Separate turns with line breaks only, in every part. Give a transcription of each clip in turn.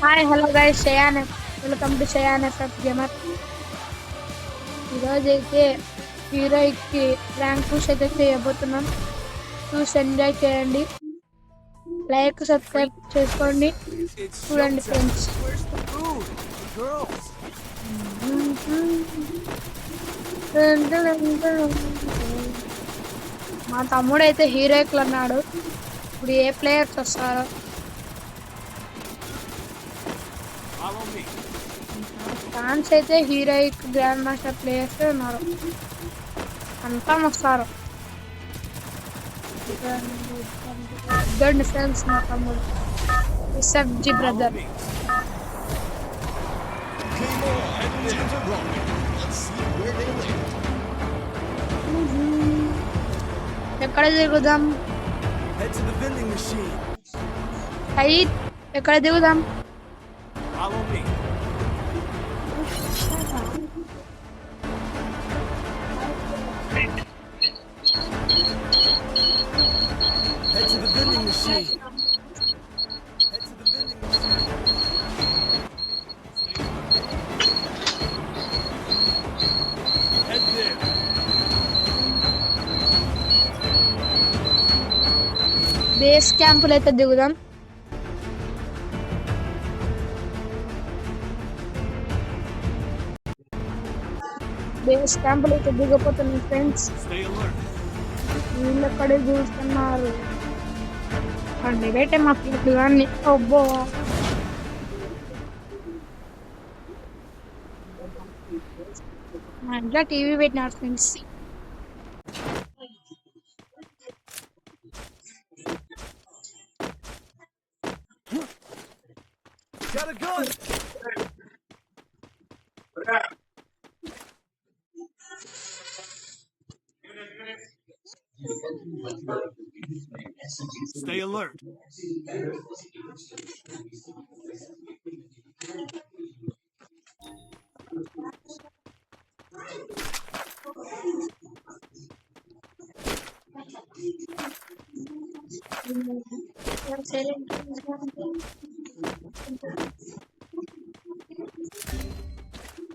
Hi hello guys షయాన్ welcome to షయాన్ FF gamer. ఈరోజు అయితే హీరోయిక్కి rank push అయితే చేయబోతున్నాం. చూసి ఎంజాయ్ చేయండి, లైక్ సబ్స్క్రైబ్ చేసుకోండి, చూడండి ఫ్రెండ్స్. మా తమ్ముడు అయితే హీరోయిక్లు అన్నాడు. ఇప్పుడు ఏ ప్లేయర్స్ వస్తారో ఛాన్స్ అయితే హీరోయిక్ గ్రాండ్ మాస్టర్ ప్లేయర్స్ ఉన్నారు, అంతా వస్తారు. ఫ్రెండ్స్ మా తమ్ముడు ఎస్ఎఫ్జి బ్రదర్. ఎక్కడ దిగుదాం? సయీద్ ఎక్కడ దిగుదాం? బేస్ క్యాంపులు అయితే దిగుదాం. బేస్ క్యాంపులు అయితే దిగపోతున్నాయి ఫ్రెండ్స్. వీళ్ళు ఎక్కడే చూస్తున్నారు అండి, రేటే మా ఫ్రెండ్ కానీ అబ్బో మా ఇంట్లో టీవీ పెట్టినారు ఫ్రెండ్స్.
Stay alert.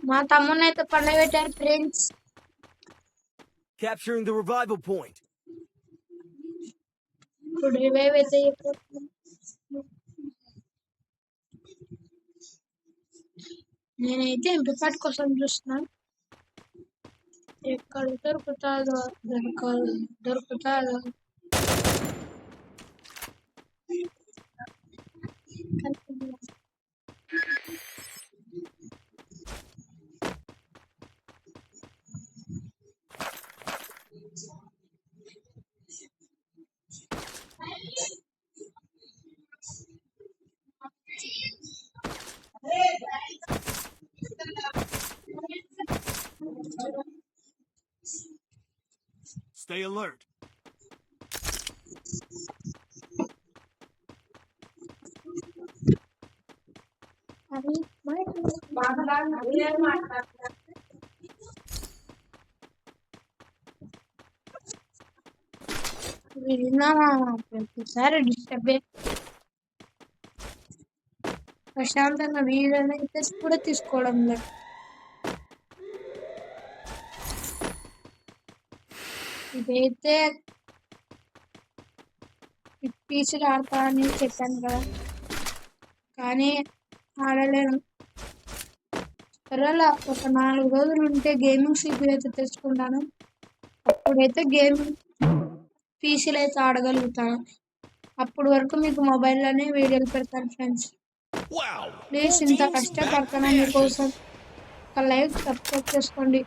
మా తమ్ముని అయితే పండగ పెట్టారు friends.
Capturing the revival point.
ఇప్పుడు రివైవ్ అయితే నేనైతే ఎంపిపాట్ కోసం చూస్తున్నాను. ఎక్కడ దొరుకుతాదో దొరుకుతాదో
Stay alert.
ప్రతిసారి డిస్టర్బ్ ప్రశాంతంగా వీలైతే కూడా తీసుకోవడం లేదు. ఇదైతే పీసులు ఆడతా అని చెప్పాను కదా, కానీ ఆడలేను. త్వరలో ఒక 4 రోజులు ఉంటే గేమింగ్ సిపి అయితే తెచ్చుకుంటాను. అప్పుడైతే గేమింగ్ పీసీలు అయితే ఆడగలుగుతాను. అప్పటి వరకు మీకు మొబైల్లోనే వీడియోలు పెడతాను ఫ్రెండ్స్. ప్లీజ్ ఇంత కష్టపడతాను మీకోసం ఒక లైక్ సబ్స్క్రైబ్ చేసుకోండి.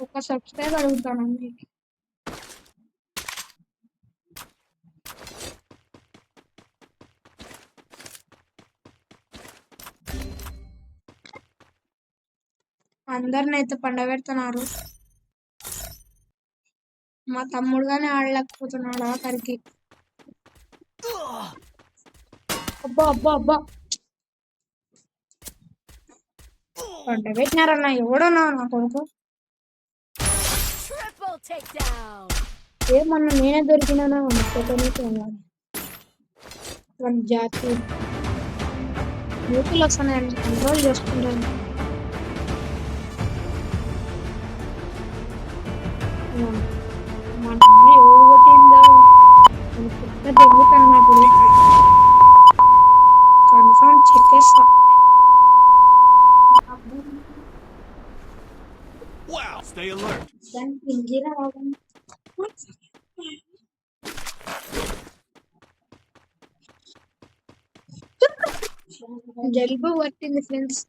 ఒక సబ్స్క్రైబ్ అడుగుతాను మీకు. అందరిని అయితే పండబెడుతున్నారు. మా తమ్ముడు గానే ఆడలేకపోతున్నాడు ఆఖరికి. అబ్బా అబ్బా అబ్బా పండబెట్టినారన్నా, ఎవడన్నా నా కొడుకు. ఏమన్నా నేనే దొరికినానా వన్ జాతి బూతులు వస్తున్నాయండి, కంట్రోల్ చేసుకుంటాను. మా అమ్మ ఎవరు కొట్టిందో అని పెద్ద దెంగుతాను నాకు. కన్ఫర్మ్ చెప్పేస్తా.
Wow. Stay alert.
దానికి ఇంజిరా రావడం జలుబు పట్టింది ఫ్రెండ్స్.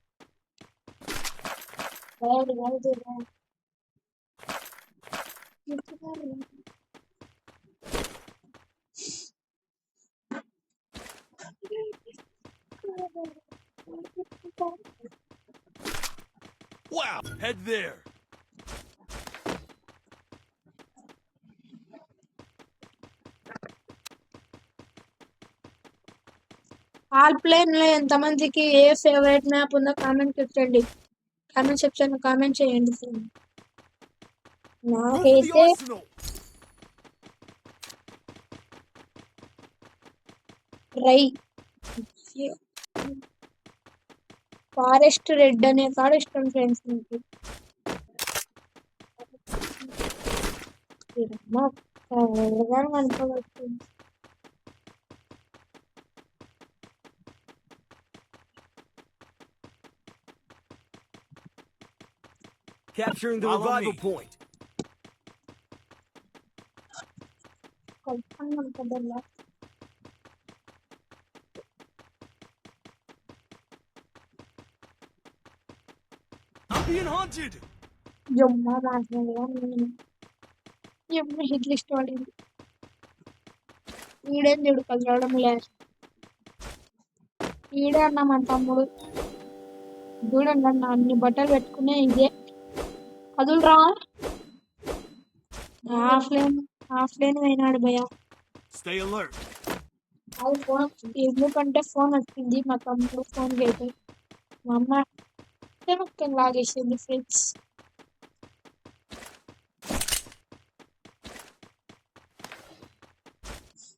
Wow. Head there.
ఆల్ ప్లేన్ లో ఎంతమందికి ఏ ఫేవరెట్ మ్యాప్ ఉందో కామెంట్ పెట్టండి. కామెంట్ సెక్షన్ లో కామెంట్ చేయండి.
Go for the
నాకైతే
arsenal.
రై ఫారెస్ట్ రెడ్ అనే కాడ ఇష్టం ఫ్రెండ్స్. మీకు అనుకోవచ్చు.
Capturing the revival point. I'm being haunted.
Hit list వాడింది. ఈడేం చూడు కలవడం లేదు. ఈడే అన్న మన తమ్ముడు చూడండి అన్న అన్ని బట్టలు పెట్టుకునే ఇదే కదులురా. ఆఫ్లైన్ అయినాడు భయ.
Stay alert.
అది ఫోన్ ఎందుకంటే ఫోన్ వచ్చింది మా తమ్ముడు ఫోన్ అయితే మా అమ్మ మొత్తం లాగేసింది ఫ్రెండ్స్.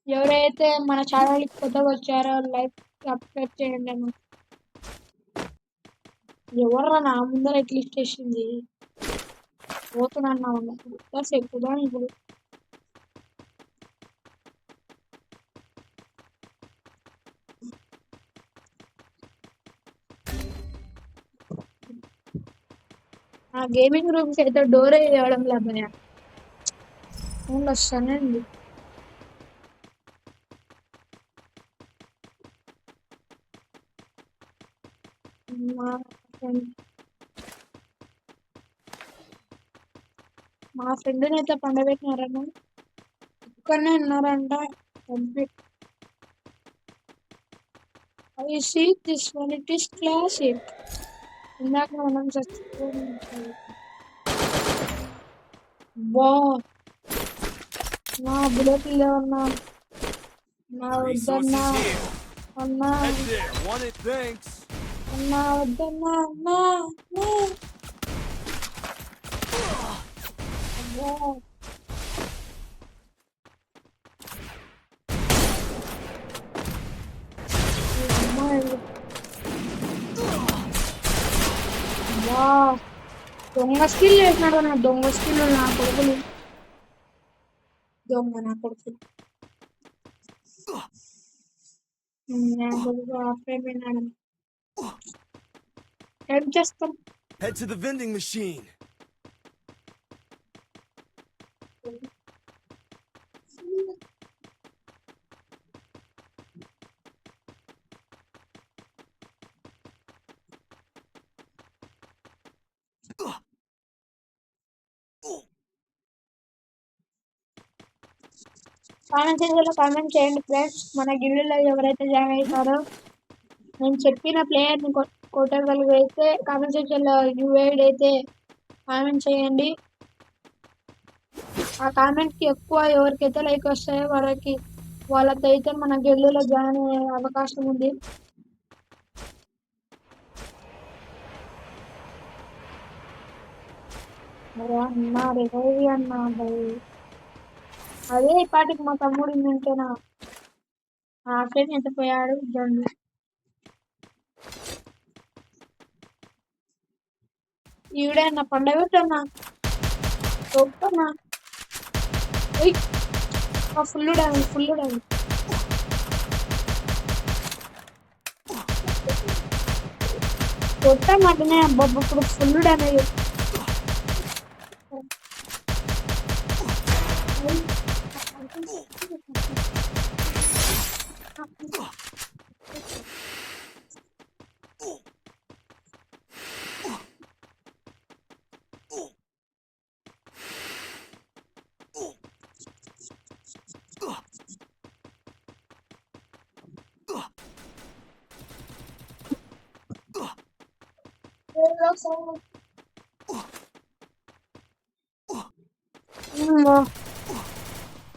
ఎవరైతే మన ఛానల్ కొత్తగా వచ్చారో లైక్ సబ్స్క్రైబ్ చేయండి అన్న. ఎవర్రా నా ముందర ఎట్లిస్ట్ చేసింది పోతున్నా ప్లస్ ఎక్కుదా ఇప్పుడు. ఆ గేమింగ్ రూమ్స్ అయితే డోర్ వేయడం లేకపోయా ఫోన్లు వస్తానే ఉంది. మా ఫ్రెండ్ని అయితే పండబెట్టినారన్న ఇక్కడనే ఉన్నారంట. I see this one, it is classic. ఇందాక మనం చచ్చిపోయి బా నా బుల్లెట్ లేవన్నా నా వద్దన్నా
Resources here.
అన్నా
Head there. Want it? Thanks.
అన్నా వద్దన్నా అన్నా అబ్బా. ఈ అమ్మాయి బా దొంగ స్కిల్ చేసినాడు నా దొంగ స్కిల్ నా కొడుకులు దొంగ నా కొడుకులు నా కొడుకు ఆఫ్లైన్ విన్నాడు. ఏం చేస్తాం.
Head to the vending machine.
Comment సెక్షన్లో కామెంట్ చేయండి ఫ్రెండ్స్. మన గిల్లులో ఎవరైతే జాయిన్ అవుతారో నేను చెప్పిన ప్లేయర్ని కొట్టగలిగితే కామెంట్ సెక్షన్లో యూఐడి అయితే కామెంట్ చేయండి. ఆ కామెంట్కి ఎక్కువ ఎవరికైతే లైక్ వస్తాయో వాళ్ళతో అయితే మన గిల్లులో జాయిన్ అయ్యే అవకాశం ఉంది. అన్నా రివైవ్ అన్నా అదే ఇప్పటికి మా తమ్ముడు ఉంటేనా ఆ ఫ్రెండ్ ఎంత పోయాడు చూడండి. ఈవిడేనా పండగ పెట్టన్నా ఒప్పన్నా ఓయ్ ఫుల్ డ్యామేజ్ కొట్టామంటేనే అబ్బబ్బ ఇప్పుడు ఫుల్ డ్యామేజ్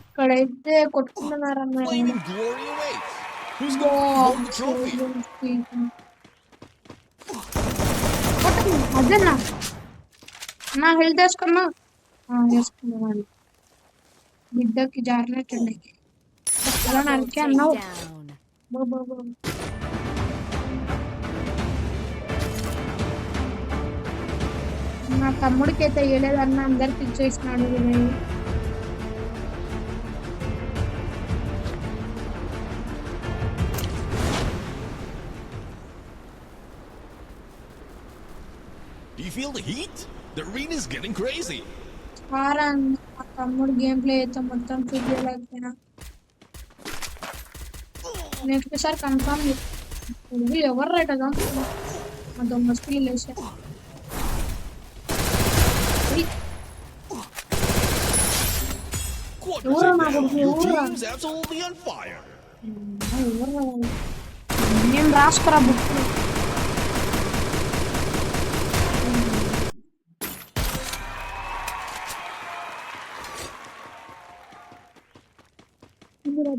ఇక్కడైతే కొట్టుకుంటున్నారన్న
Flaming glory awaits. Who's going to hold the trophy?
అదేనా నా హెల్త్ వేసుకున్నా వేసుకున్నాను బిడ్డకి జారినట్టుండి అలా నరికి అన్నావు బాబా నా తమ్ముడికి అయితే వేయలేదన్న అందరికి ఇచ్చేసినాడు Vinay
Do you feel the heat? The arena's getting crazy.
మా తమ్ముడు గేమ్ ప్లే అయితే మొత్తం చూపించలేకపోయినా నెక్స్ట్ సారి కన్ఫర్మ్ ఎవరు రైట్ అదా మా దొంగ స్పీల్ వేసా
Quadras it down. Your team's absolutely on fire.
నేను రాసుకురా బుక్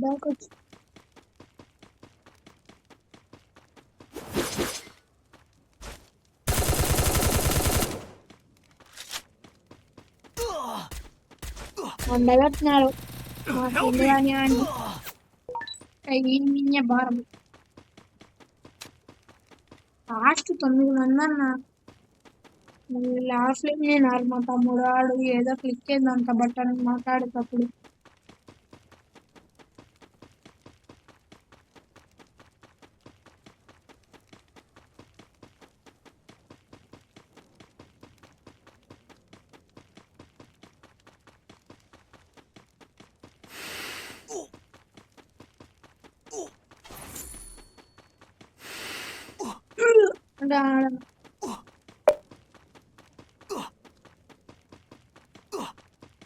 దాకొచ్చు వండబెట్టినారు మా ఫ్రెండ్ కానివ్వండి అయ్యి భారం లాస్ట్ 9 మంది అన్న లాస్ట్ లో నేను మా తమ్ముడు ఆడు ఏదో క్లిక్ అయిందంత బట్టన్ మాట్లాడేటప్పుడు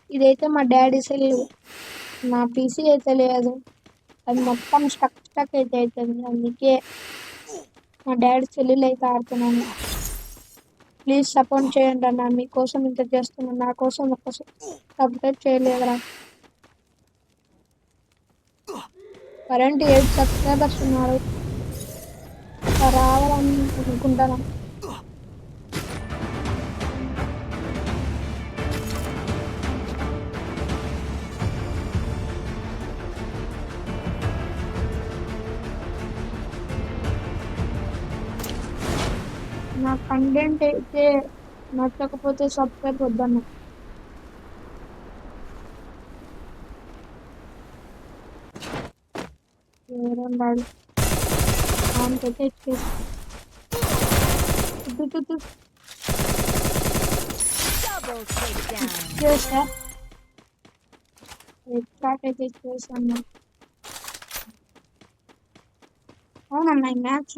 ఇదైతే మా డాడీ సెల్ నా పీసీ అయితే లేదు అది మొత్తం స్టక్ అయితే అవుతుంది అందుకే మా డాడీ సెల్లులు అయితే ఆడుతున్నాను ప్లీజ్ సపోర్ట్ చేయండి అన్న మీకోసం ఇంత చేస్తున్నాను నా కోసం ఒక సబ్స్క్రైబ్ చేయలేదురా కరెంట్ 8 సబ్స్క్రైబర్స్ ఉన్నారు రావాలని అనుకుంటాను నా కంటెంట్ అయితే నచ్చకపోతే సబ్స్క్రైబ్ వద్దన్న ఎవరన్నాడు దానికైతే చేసా స్టార్ట్ అయితే చేసాను అవునన్నా ఈ మ్యాచ్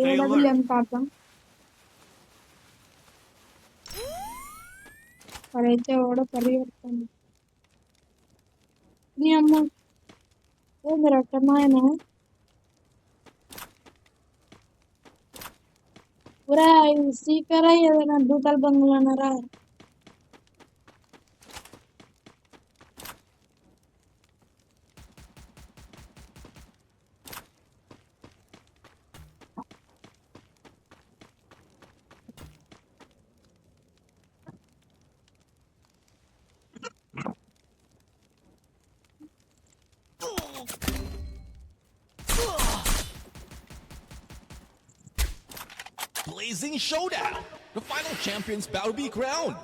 ఏడబ్ల్యూ ఎంత ఆడతాం అక్కడైతే కూడా పరిగెడుతుంది నీ అమ్మ ఏంది రట్టమాయన ఊరా స్పీకరా ఏదైనా దూతల బంగులు అన్నారా
Blazing showdown. The final champion's bout to be crowned.